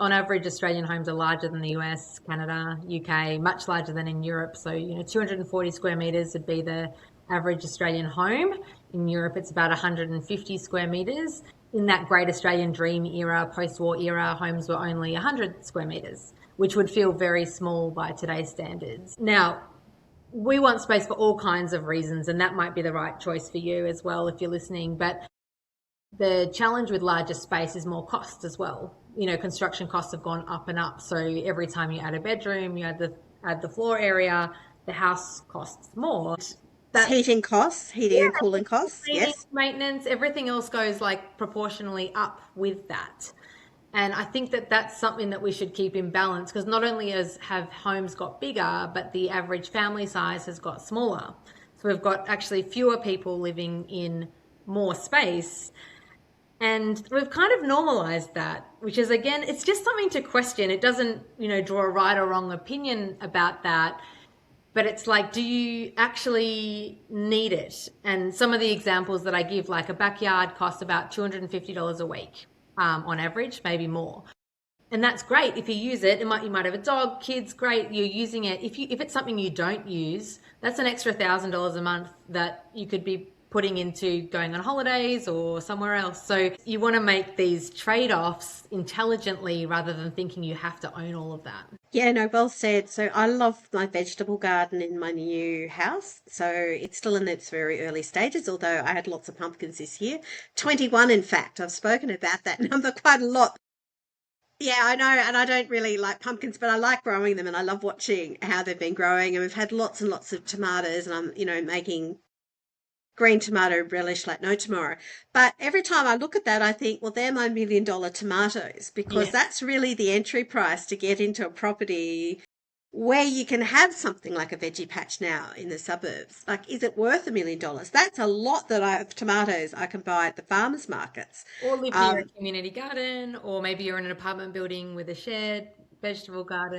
on average, Australian homes are larger than the US, Canada, UK, much larger than in Europe. So, 240 square meters would be the average Australian home. In Europe, it's about 150 square meters. In that great Australian dream era, post-war era, homes were only 100 square meters, which would feel very small by today's standards. Now, we want space for all kinds of reasons, and that might be the right choice for you as well if you're listening. But the challenge with larger space is more cost as well. Construction costs have gone up and up. So every time you add a bedroom, you add the floor area, the house costs more. That Heating costs, heating and cooling costs. cleaning, Yes. maintenance, everything else goes like proportionally up with that. And I think that that's something that we should keep in balance, because not only have homes got bigger, but the average family size has got smaller. So we've got actually fewer people living in more space. And we've kind of normalized that, which is, again, it's just something to question. It doesn't, draw a right or wrong opinion about that. But it's like, do you actually need it? And some of the examples that I give, like a backyard costs about $250 a week on average, maybe more. And that's great if you use it. You might have a dog, kids, great. You're using it. If it's something you don't use, that's an extra $1,000 a month that you could be putting into going on holidays or somewhere else. So you want to make these trade-offs intelligently rather than thinking you have to own all of that. Yeah, no, well said. So I love my vegetable garden in my new house. So it's still in its very early stages, although I had lots of pumpkins this year. 21, in fact. I've spoken about that number quite a lot. Yeah, I know, and I don't really like pumpkins, but I like growing them and I love watching how they've been growing. And we've had lots and lots of tomatoes, and I'm, making green tomato relish like no tomorrow. But every time I look at that, I think, well, they're my $1 million tomatoes, because Yeah. that's really the entry price to get into a property where you can have something like a veggie patch now in the suburbs. Like, is it worth $1 million? That's a lot of tomatoes I can buy at the farmers markets. Or live near a Um, community garden, or maybe you're in an apartment building with a shared vegetable garden.